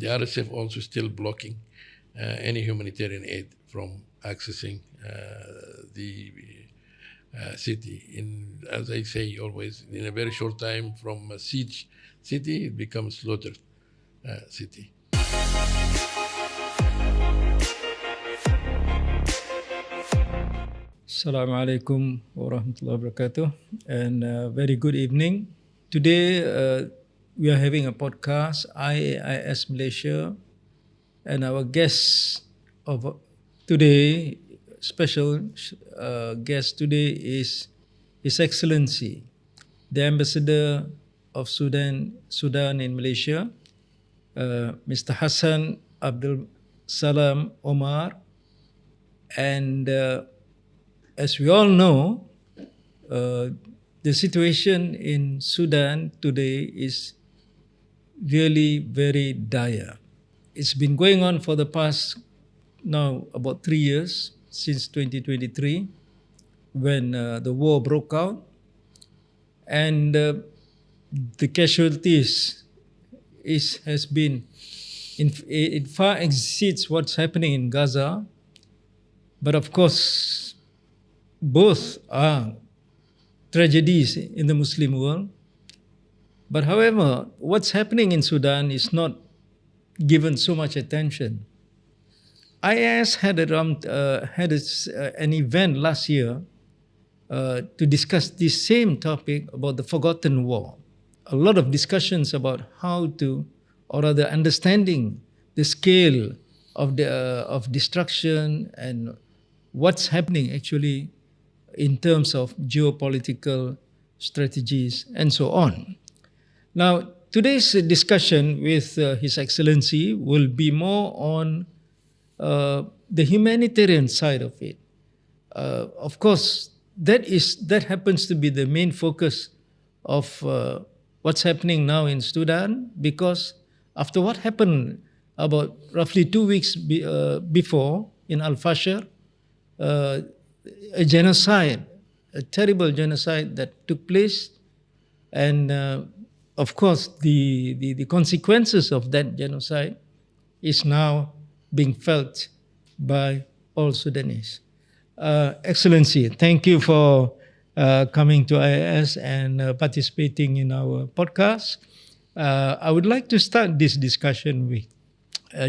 the RSF also still blocking any humanitarian aid from accessing the city. As I say always, in a very short time from a siege city, it becomes slaughtered city. Assalamu alaikum wa rahmatullahi wa barakatuh, and very good evening. Today we are having a podcast, IAIS Malaysia, and our guest of today, special guest today is His Excellency, the Ambassador of Sudan in Malaysia, Mr. Hassan Abdel Salam Omer, and as we all know, the situation in Sudan today is really very dire. It's been going on for the past now about 3 years, since 2023, when the war broke out, and the casualties has been, it far exceeds what's happening in Gaza. But of course, both are tragedies in the Muslim world. But however, what's happening in Sudan is not given so much attention. IAS had an event last year to discuss this same topic about the forgotten war. A lot of discussions about how to, or rather understanding the scale of destruction and what's happening actually in terms of geopolitical strategies and so on. Now, today's discussion with His Excellency will be more on the humanitarian side of it. Of course, that happens to be the main focus of what's happening now in Sudan, because after what happened about roughly 2 weeks before in Al-Fashir, a genocide, a terrible genocide that took place, and of course the consequences of that genocide is now being felt by all Sudanese. Excellency, thank you for coming to IAS and participating in our podcast. I would like to start this discussion with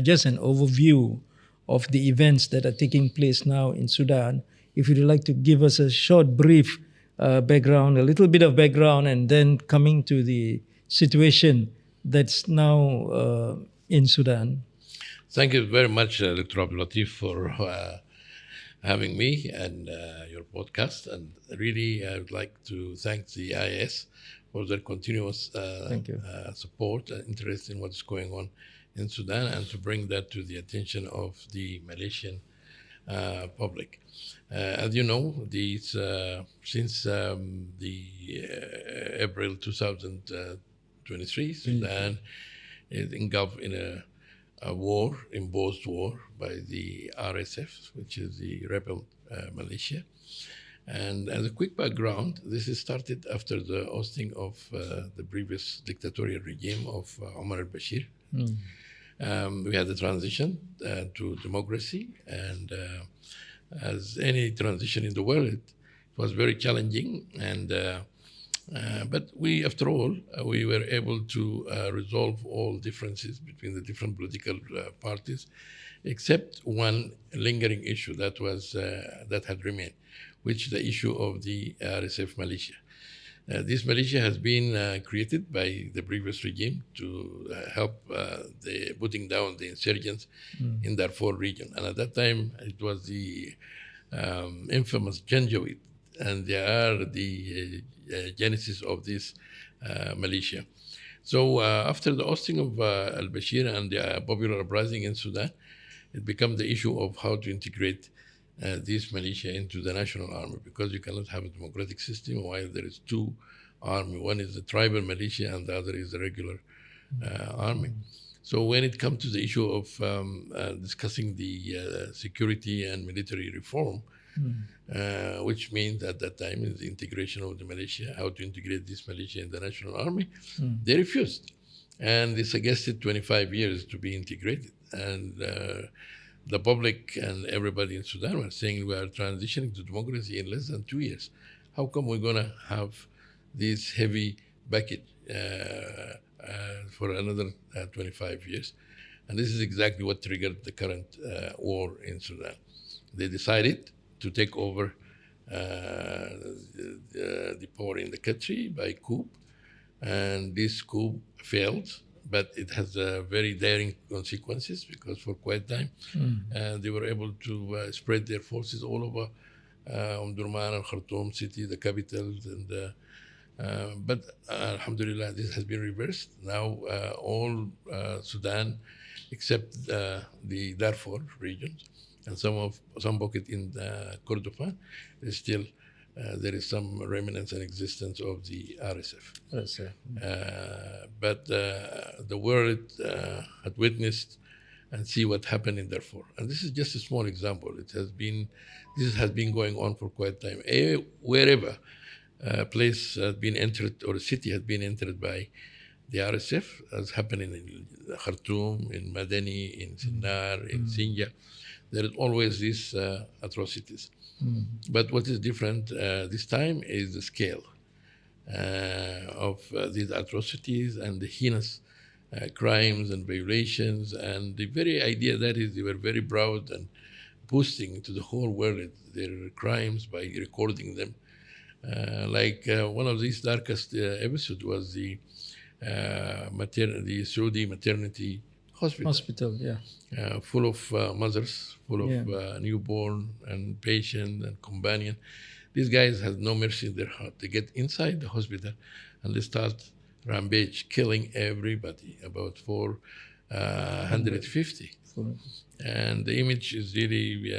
just an overview of the events that are taking place now in Sudan. If you'd like to give us a short, brief background, a little bit of background, and then coming to the situation that's now in Sudan. Thank you very much, Dr. Abdul Latiff, for having me and your podcast. And really, I would like to thank the IAS for their continuous support and interest in what's going on in Sudan, and to bring that to the attention of the Malaysian public. As you know, since the April 2023, Sudan is engulfed in a war, imposed war by the RSF, which is the rebel militia. And as a quick background, this is started after the ousting of the previous dictatorial regime of Omar al-Bashir. We had the transition to democracy, and as any transition in the world, it was very challenging. But we, after all, we were able to resolve all differences between the different political parties, except one lingering issue that had remained, which is the issue of the RSF militia. This militia has been created by the previous regime to help the putting down the insurgents in Darfur region. And at that time, it was the infamous Janjaweed, and they are the genesis of this militia. So after the ousting of al-Bashir and the popular uprising in Sudan, it became the issue of how to integrate this militia into the national army, because you cannot have a democratic system while there is two army. One is the tribal militia and the other is the regular army. So when it comes to the issue of discussing the security and military reform, which means at that time is the integration of the militia, how to integrate this militia in the national army, they refused. And they suggested 25 years to be integrated. And the public and everybody in Sudan were saying we are transitioning to democracy in less than 2 years. How come we're going to have this heavy package for another 25 years? And this is exactly what triggered the current war in Sudan. They decided to take over the power in the country by coup, and this coup failed, but it has very daring consequences because for quite time they were able to spread their forces all over Omdurman and Khartoum city, the capitals, and but Alhamdulillah, this has been reversed. Now all Sudan, except the Darfur regions and some pocket in Kordofan, is still there is some remnants and existence of the RSF. But the world had witnessed and see what happened in Darfur. And this is just a small example. This has been going on for quite time. Wherever a place has been entered or a city has been entered by the RSF, as happening in Khartoum, in Madani, in Sinnar, in Sinja, there is always these atrocities. But what is different this time is the scale of these atrocities and the heinous crimes and violations, and the very idea that is they were very proud and boasting to the whole world their crimes by recording them. One of these darkest episodes was the Saudi maternity hospital, full of mothers, full of newborn and patient and companion. These guys have no mercy in their heart. They get inside the hospital and they start rampage, killing everybody, about 450. And the image is really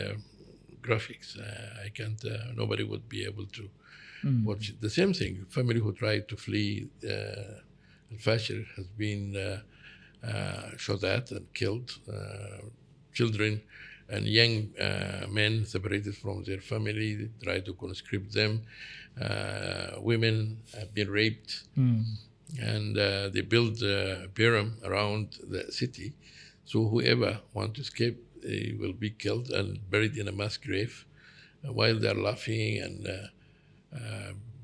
graphics. I can't, nobody would be able to watch it. The same thing, family who tried to flee Al-Fashir has been shot at and killed. Children and young men separated from their family, try to conscript them. Women have been raped. And they built a pyramid around the city. So whoever wants to escape will be killed and buried in a mass grave while they're laughing and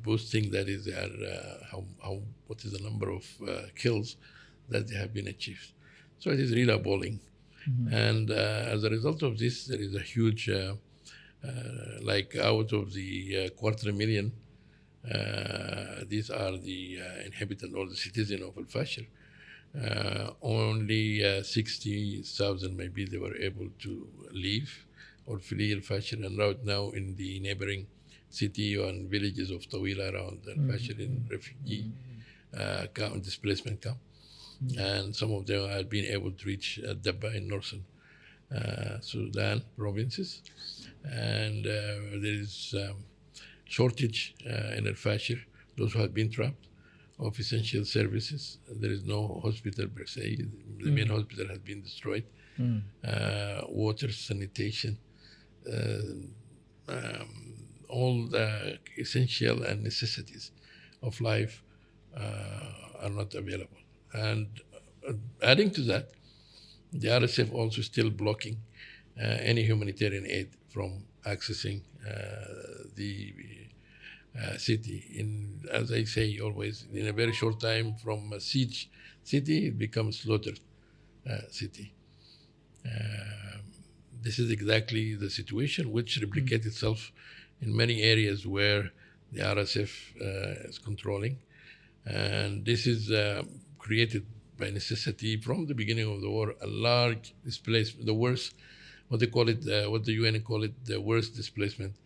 boasting that is what is the number of kills that they have been achieved. So it is really appalling. And as a result of this, there is a huge, out of the 250,000, these are the inhabitants or the citizens of Al-Fashir. Only 60,000 maybe they were able to leave or flee Al-Fashir, and right now in the neighboring city and villages of Tawila around Al-Fashir in refugee camp, displacement camp. And some of them have been able to reach Dabba in northern Sudan provinces. And there is shortage in Al-Fashir, those who have been trapped, of essential services. There is no hospital per se. The main hospital has been destroyed. Water, sanitation, all the essential and necessities of life are not available. And adding to that, the RSF also still blocking any humanitarian aid from accessing the city. As I say always, in a very short time from a siege city, it becomes slaughtered city. This is exactly the situation which replicates itself in many areas where the RSF is controlling. And this is created by necessity from the beginning of the war, a large displacement, the worst, what the UN call it, the worst displacement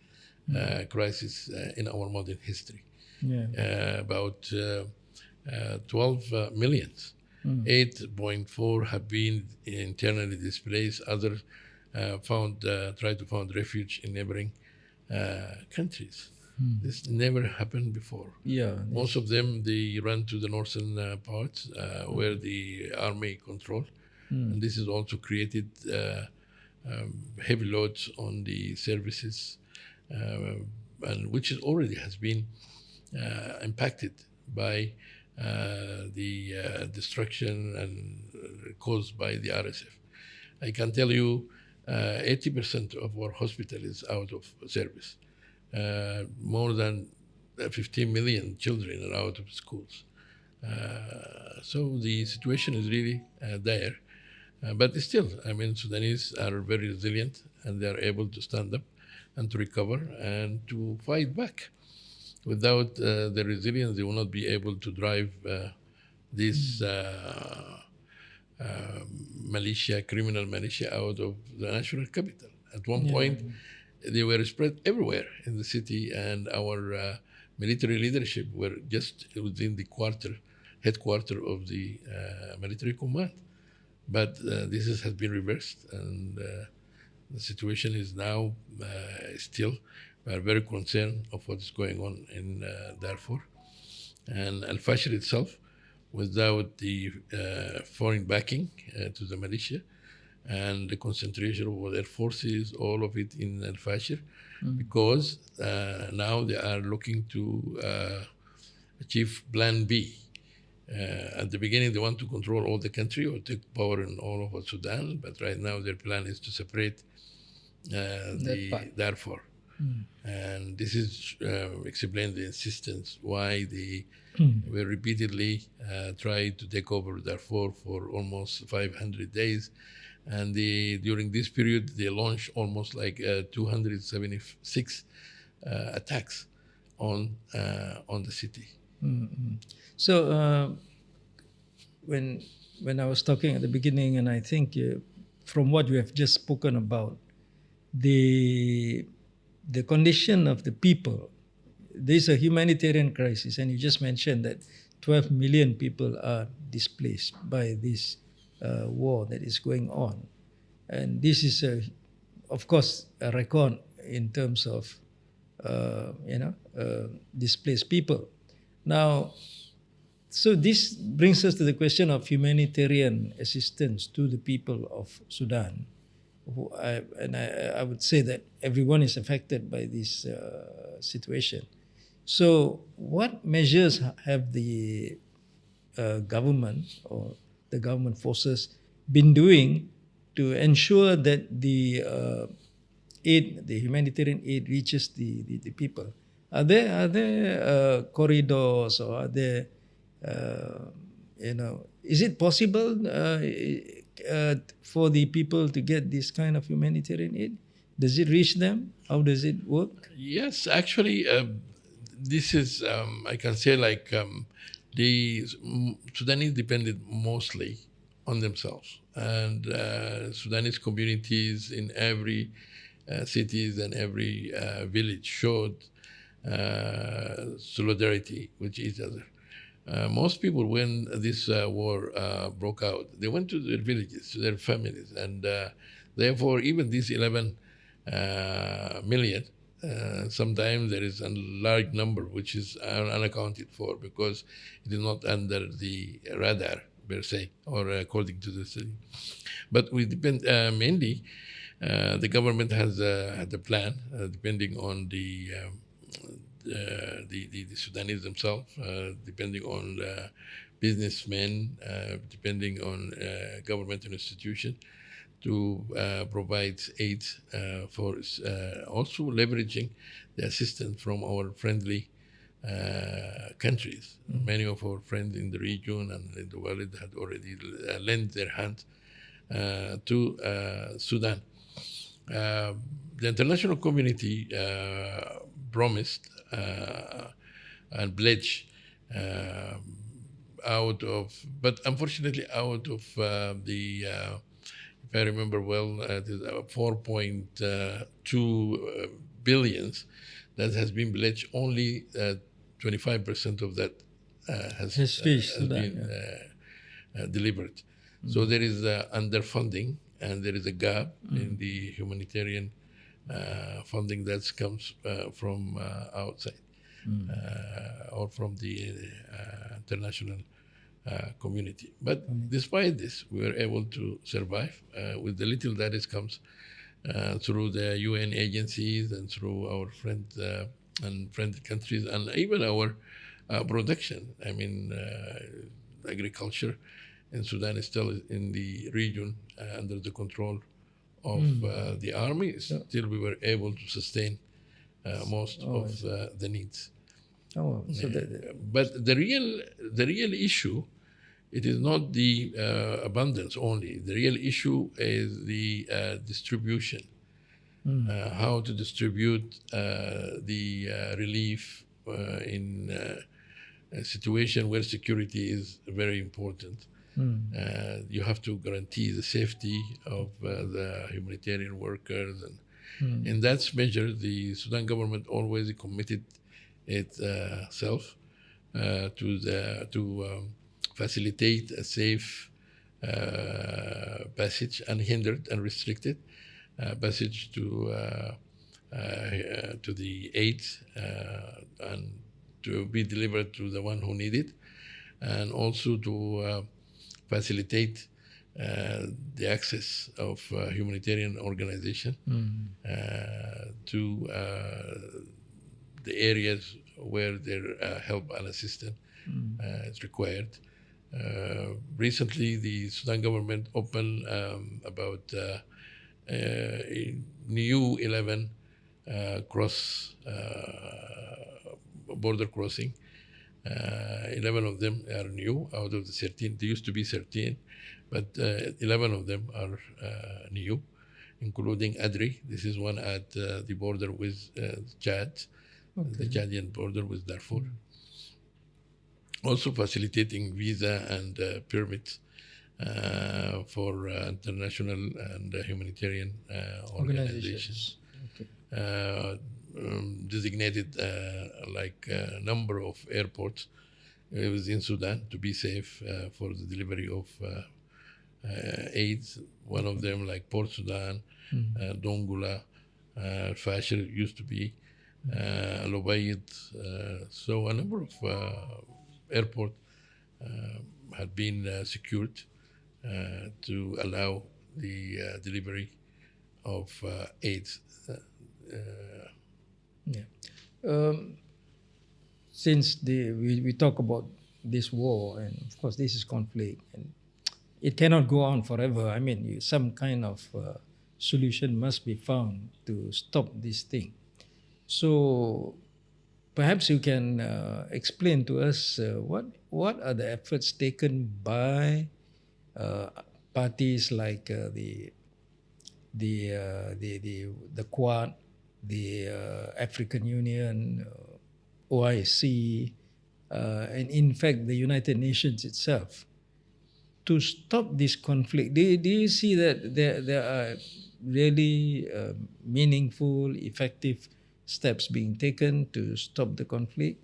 crisis in our modern history. About 12 million. 8.4 have been internally displaced. Others try to find refuge in neighboring countries. This never happened before. Most of them, they run to the northern parts where the army control. And this has also created heavy loads on the services, and which already has been impacted by the destruction and caused by the RSF. I can tell you 80% of our hospital is out of service. More than 15 million children are out of schools. So the situation is really dire. But still, I mean, Sudanese are very resilient and they are able to stand up and to recover and to fight back. Without the resilience, they will not be able to drive this militia, criminal militia, out of the national capital. At one point, they were spread everywhere in the city, and our military leadership were just within the headquarter of the military command. But has been reversed, and the situation is now still, we are very concerned of what is going on in Darfur. And Al-Fashir itself, without the foreign backing to the militia and the concentration of their forces, all of it in Al-Fashir, because now they are looking to achieve Plan B. At the beginning, they want to control all the country or take power in all over Sudan, but right now their plan is to separate the Darfur. And this is explain the insistence why they were repeatedly tried to take over Darfur for almost 500 days. And during this period, they launched almost like 276 attacks on the city. So when I was talking at the beginning, and I think from what you have just spoken about, the condition of the people, there's a humanitarian crisis, and you just mentioned that 12 million people are displaced by this war that is going on, and this is of course a record in terms of displaced people. Now, so this brings us to the question of humanitarian assistance to the people of Sudan. I would say that everyone is affected by this situation. So what measures have the government or the government forces been doing to ensure that the humanitarian aid reaches the people? Are there corridors, or are there, is it possible for the people to get this kind of humanitarian aid? Does it reach them? How does it work? Yes, actually, this is, I can say, like the Sudanese depended mostly on themselves. And Sudanese communities in every cities and every village showed solidarity with each other. Most people, when this war broke out, they went to their villages, to their families, and therefore even these 11 million, sometimes there is a large number which is unaccounted for because it is not under the radar per se, or according to the city. But we depend mainly, the government has had a plan depending on the Sudanese themselves, depending on businessmen, depending on governmental institutions, to provide aid for also leveraging the assistance from our friendly countries. Many of our friends in the region and in the world had already lent their hand to Sudan. The international community promised and pledged but unfortunately out of the, if I remember well, it is 4.2 billions that has been pledged. Only 25% of that has been delivered. So there is underfunding, and there is a gap in the humanitarian funding that comes from outside or from the international community. But despite this, we were able to survive with the little that comes through the UN agencies and through our friends and friendly countries, and even our production. I mean, agriculture in Sudan is still in the region under the control of the army. Still, we were able to sustain most of the needs. But the real issue, it is not the abundance only. The real issue is the distribution. How to distribute the relief in a situation where security is very important. You have to guarantee the safety of the humanitarian workers, and in that measure, the Sudan government always committed itself to facilitate a safe passage, unhindered, unrestricted passage to the aid and to be delivered to the one who need it, and also to facilitate the access of humanitarian organization to the areas where their help and assistance is required. Recently, the Sudan government opened about a new 11 border crossing. 11 of them are new out of the 13. There used to be 13, but 11 of them are new, including Adri. This is one at the border with Chad, the Chadian border with Darfur. Also facilitating visa and permits for international and humanitarian organizations. Designated like a number of airports within Sudan to be safe for the delivery of aids. One of them like Port Sudan, Dongula, Fashir used to be, Al-Ubaid. So a number of airports had been secured to allow the delivery of aids. Since we talk about this war, and of course this is conflict, and it cannot go on forever. I mean, some kind of solution must be found to stop this thing. So perhaps you can explain to us what are the efforts taken by parties like the Quad, the African Union, OIC, and in fact the United Nations itself, to stop this conflict. Do you see that there are really meaningful, effective steps being taken to stop the conflict,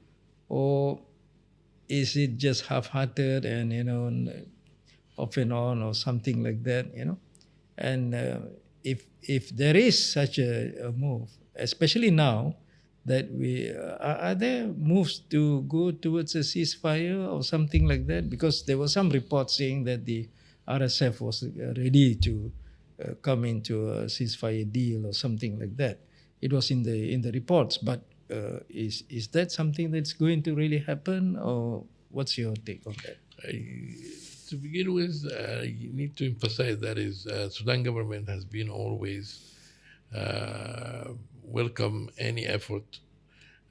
or is it just half-hearted and off and on or something like that? And if there is such a move, especially now that are there moves to go towards a ceasefire or something like that? Because there was some reports saying that the RSF was ready to come into a ceasefire deal or something like that. It was in the reports, but is that something that's going to really happen, or what's your take on that? To begin with, you need to emphasize that Sudan government has been always welcome any effort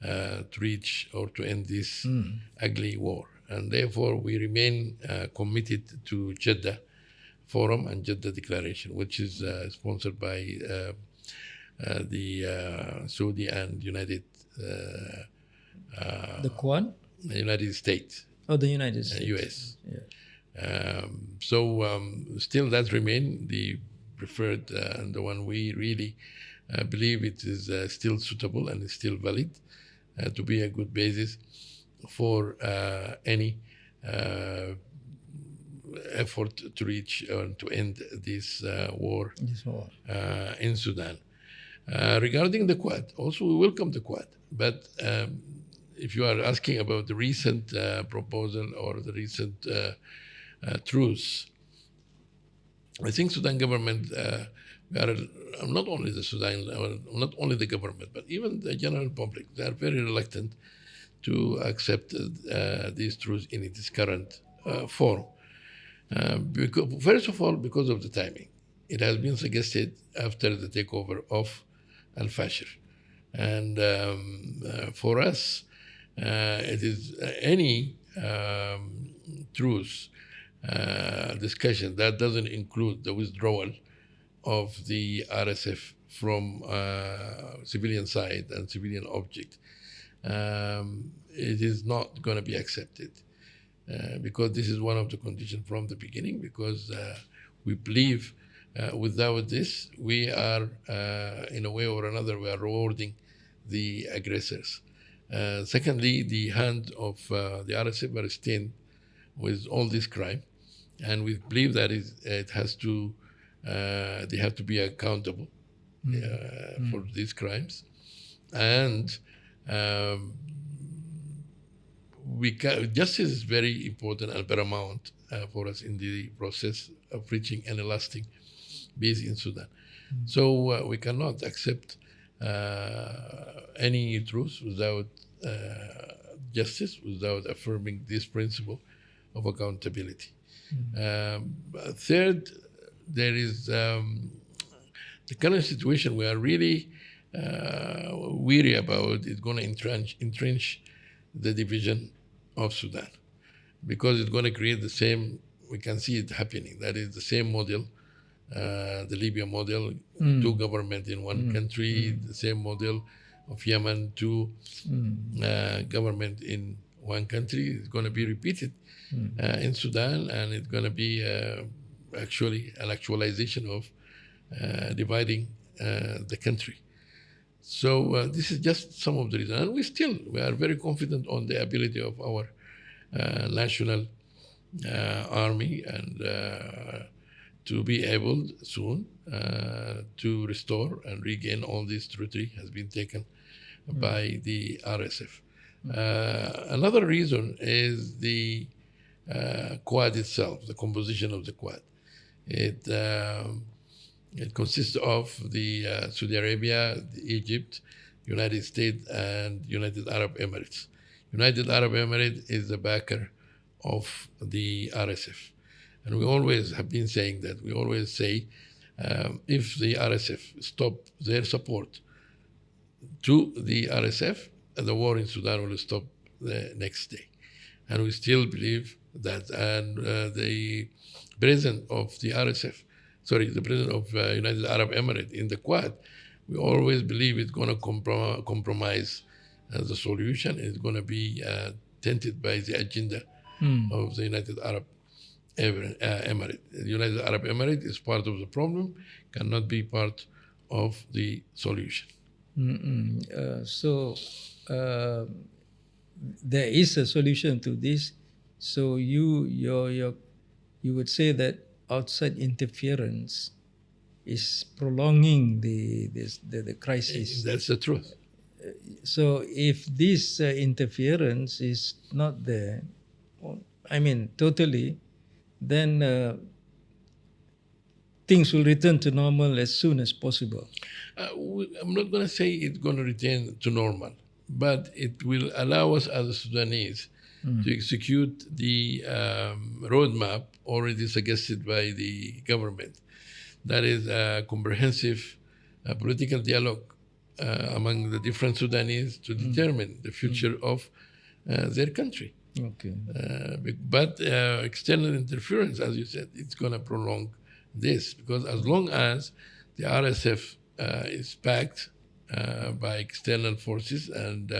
to reach or to end this ugly war, and therefore we remain committed to Jeddah Forum and Jeddah Declaration, which is sponsored by the Saudi and United the Quad? The United States. Oh, the United States. US. Yeah. Still that remain the preferred and the one we really believe it is still suitable and is still valid to be a good basis for any effort to reach and to end this war in Sudan. Regarding the Quad, also we welcome the Quad, but if you are asking about the recent proposal or the recent truce, I think Sudan government, not only the Sudan, not only the government, but even the general public, they are very reluctant to accept these truths in its current form. Because, first of all, because of the timing. It has been suggested after the takeover of al-Fashir. And for us, it is any truth discussion that doesn't include the withdrawal of the RSF from civilian side and civilian object. It is not going to be accepted because this is one of the conditions from the beginning, because we believe without this, we are, in a way or another, we are rewarding the aggressors. Secondly, the hand of the RSF are stained with all this crime, and we believe that it has to, they have to be accountable for these crimes, and justice is very important and paramount for us in the process of reaching an lasting peace in Sudan. So we cannot accept any truth without justice, without affirming this principle of accountability. Third, there is the current situation we are really weary about is going to entrench the division of Sudan, because it's going to create the same, we can see it happening, that is the same model, the Libya model, two government in one country, the same model of Yemen, two government in one country is going to be repeated in Sudan, and it's going to be actually an actualization of dividing the country. So this is just some of the reasons. And we are very confident on the ability of our national army and to be able soon to restore and regain all this territory has been taken by the RSF. Another reason is the Quad itself, the composition of the Quad. It consists of the Saudi Arabia, Egypt, United States, and United Arab Emirates. United Arab Emirates is the backer of the RSF. And we always have been saying that. We always say if the RSF stop their support to the RSF, the war in Sudan will stop the next day. And we still believe that. And the president of the RSF, the president of United Arab Emirates in the Quad, we always believe it's going to compromise the solution. It's going to be tainted by the agenda of the United Arab Emirates. The United Arab Emirates is part of the problem, cannot be part of the solution. So there is a solution to this. So you would say that outside interference is prolonging the crisis. That's the truth. So if this interference is not there, totally, then things will return to normal as soon as possible. I'm not going to say it's going to return to normal, but it will allow us as Sudanese to execute the roadmap already suggested by the government. That is a comprehensive political dialogue among the different Sudanese to determine the future of their country. Okay. But external interference, as you said, it's going to prolong this, because as long as the RSF is backed by external forces and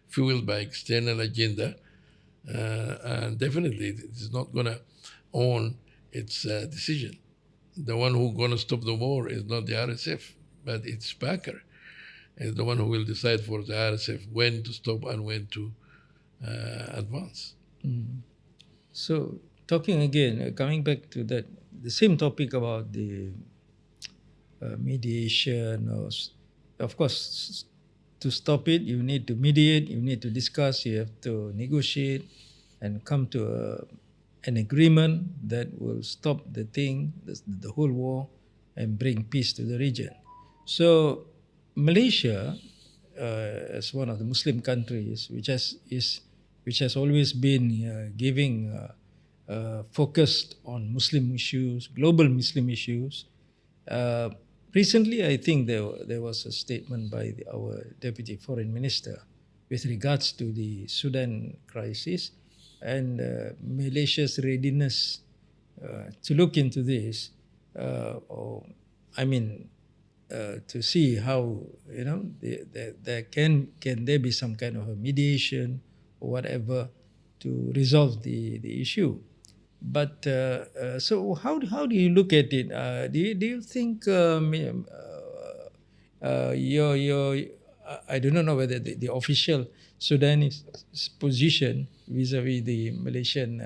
fueled by external agenda, and definitely it is not going to own its decision. The one who's going to stop the war is not the RSF, but its backer is the one who will decide for the RSF when to stop and when to advance. So talking again, coming back to that, the same topic about the mediation, of course, to stop it, you need to mediate, you need to discuss, you have to negotiate and come to an agreement that will stop the thing, the whole war, and bring peace to the region. So Malaysia as one of the Muslim countries, which has always been giving focused on Muslim issues, global Muslim issues. Uh, Recently, I think there was a statement by our Deputy Foreign Minister with regards to the Sudan crisis and Malaysia's readiness to look into this, or I mean, to see how there can there be some kind of a mediation or whatever to resolve the issue. But so how do you look at it? Do you think your I do not know whether the official Sudanese position vis-a-vis the Malaysian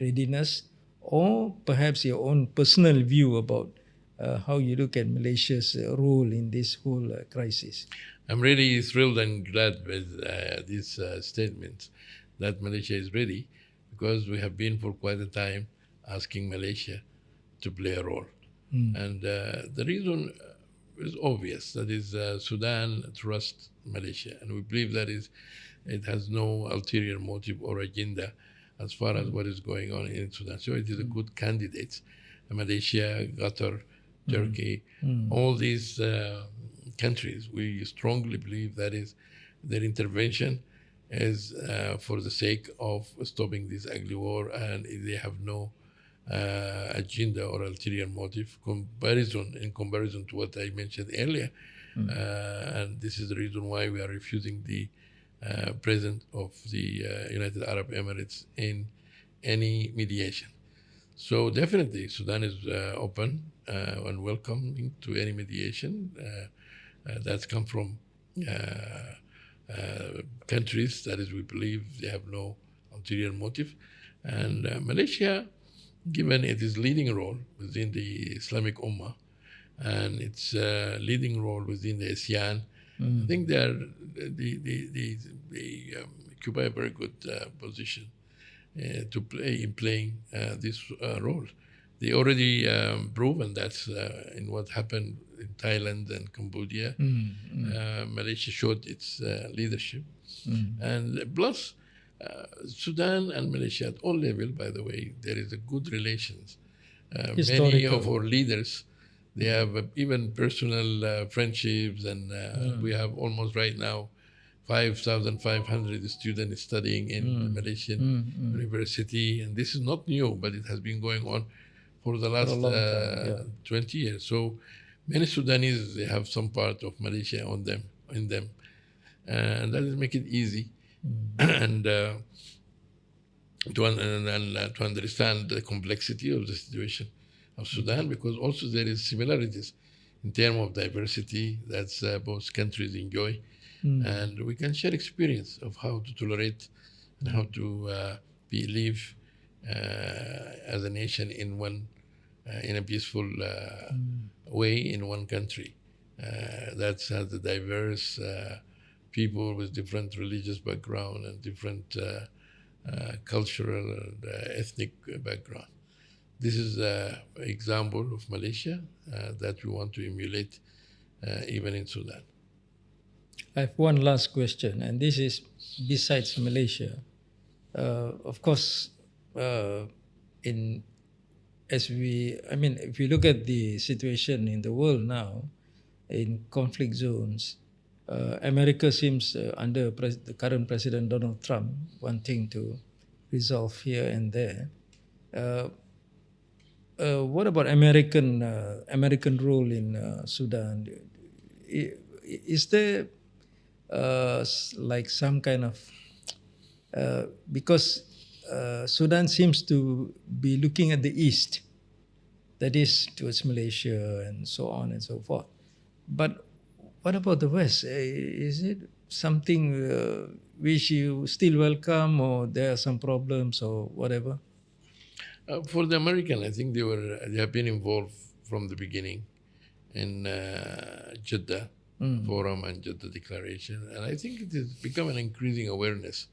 readiness, or perhaps your own personal view about how you look at Malaysia's role in this whole crisis? I'm really thrilled and glad with these statements that Malaysia is ready, because we have been for quite a time asking Malaysia to play a role. And the reason is obvious. That is, Sudan trusts Malaysia, and we believe that it has no ulterior motive or agenda as far as what is going on in Sudan. So it is a good candidate. Malaysia, Qatar, Turkey, all these countries, we strongly believe that is their intervention is for the sake of stopping this ugly war, and they have no agenda or ulterior motive in comparison to what I mentioned earlier. And this is the reason why we are refusing the presence of the United Arab Emirates in any mediation. So definitely Sudan is open and welcoming to any mediation that's come from countries that is we believe they have no ulterior motive. And Malaysia, given its leading role within the Islamic Ummah and its leading role within the ASEAN, I think they occupy a very good position to play in playing this role. They already proven that in what happened in Thailand and Cambodia. Malaysia showed its leadership. And plus, Sudan and Malaysia at all levels, by the way, there is a good relations. Many of our leaders, they have even personal friendships, and we have almost right now 5,500 students studying in Malaysian university. And this is not new, but it has been going on for the last 20 years. So many Sudanese, they have some part of Malaysia in them. And that is make it easy and to understand the complexity of the situation of Sudan, because also there is similarities in terms of diversity that both countries enjoy. And we can share experience of how to tolerate and how to live as a nation in a peaceful way in one country that has the diverse people with different religious background and different cultural and ethnic background. This is an example of Malaysia that we want to emulate even in Sudan. I have one last question, and this is besides Malaysia. Of course, if we look at the situation in the world now, in conflict zones, America seems under the current President Donald Trump wanting to resolve here and there. What about American role in Sudan? Is there like some kind of because Sudan seems to be looking at the east, that is towards Malaysia and so on and so forth. But what about the west? Is it something which you still welcome, or there are some problems or whatever? For the American, I think they have been involved from the beginning in Jeddah Forum and Jeddah Declaration, and I think it has become an increasing awareness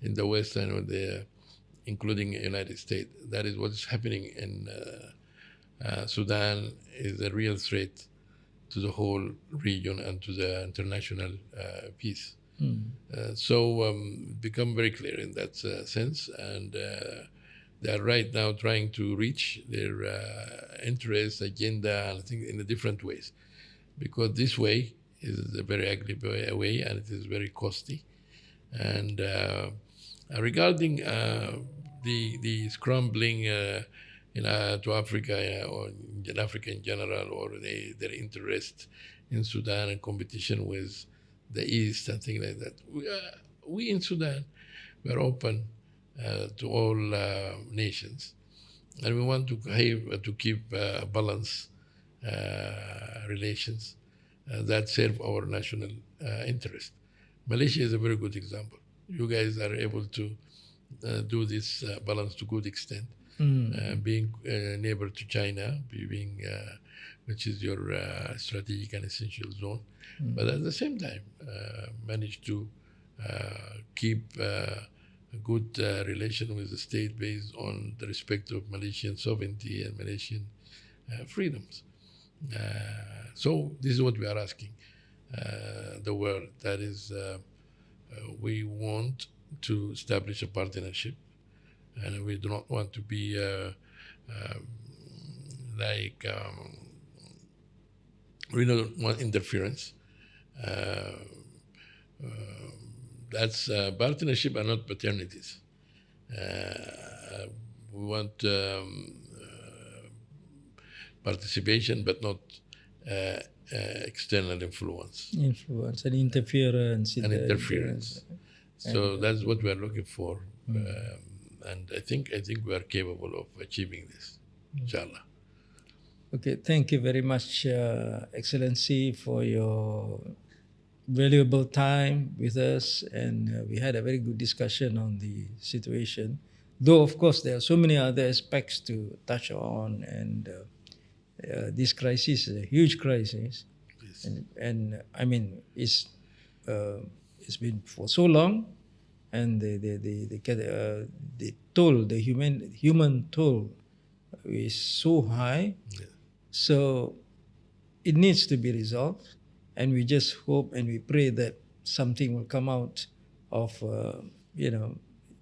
in the West and including the United States. That is what is happening in Sudan is a real threat to the whole region and to the international peace. Mm. So become very clear in that sense, and they are right now trying to reach their interest, agenda, and I think in a different ways, because this way is a very ugly way and it is very costly. And regarding the scrambling to Africa or in Africa in general, or their interest in Sudan and competition with the East and things like that, we in Sudan, we are open to all nations, and we want to keep balanced relations that serve our national interest. Malaysia is a very good example. You guys are able to do this balance to good extent, being a neighbor to China, which is your strategic and essential zone, but at the same time manage to keep a good relation with the state based on the respect of Malaysian sovereignty and Malaysian freedoms. So this is what we are asking the world. That is, we want to establish a partnership, and we do not want to be we don't want interference. That's partnership and not paternities. We want participation, but not external influence. Influence and interference. So that's what we are looking for, and I think we are capable of achieving this, inshallah. Okay, thank you very much, Excellency, for your valuable time with us, and we had a very good discussion on the situation. Though, of course, there are so many other aspects to touch on, and this crisis is a huge crisis, Yes. and I mean it's been for so long, and the toll, the human toll, is so high. Yeah. So it needs to be resolved, and we just hope and we pray that something will come out of,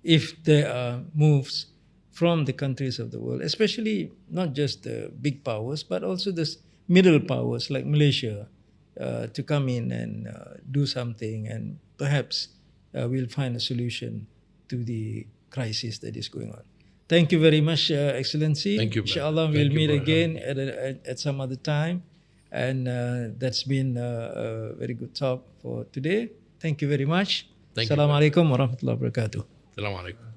if there are moves from the countries of the world, especially not just the big powers, but also the middle powers like Malaysia, to come in and do something, and perhaps we'll find a solution to the crisis that is going on. Thank you very much, Excellency. Thank you. Inshallah, we'll meet again at some other time. And that's been a very good talk for today. Thank you very much. Thank you. Assalamualaikum warahmatullahi wabarakatuh. Assalamu alaikum.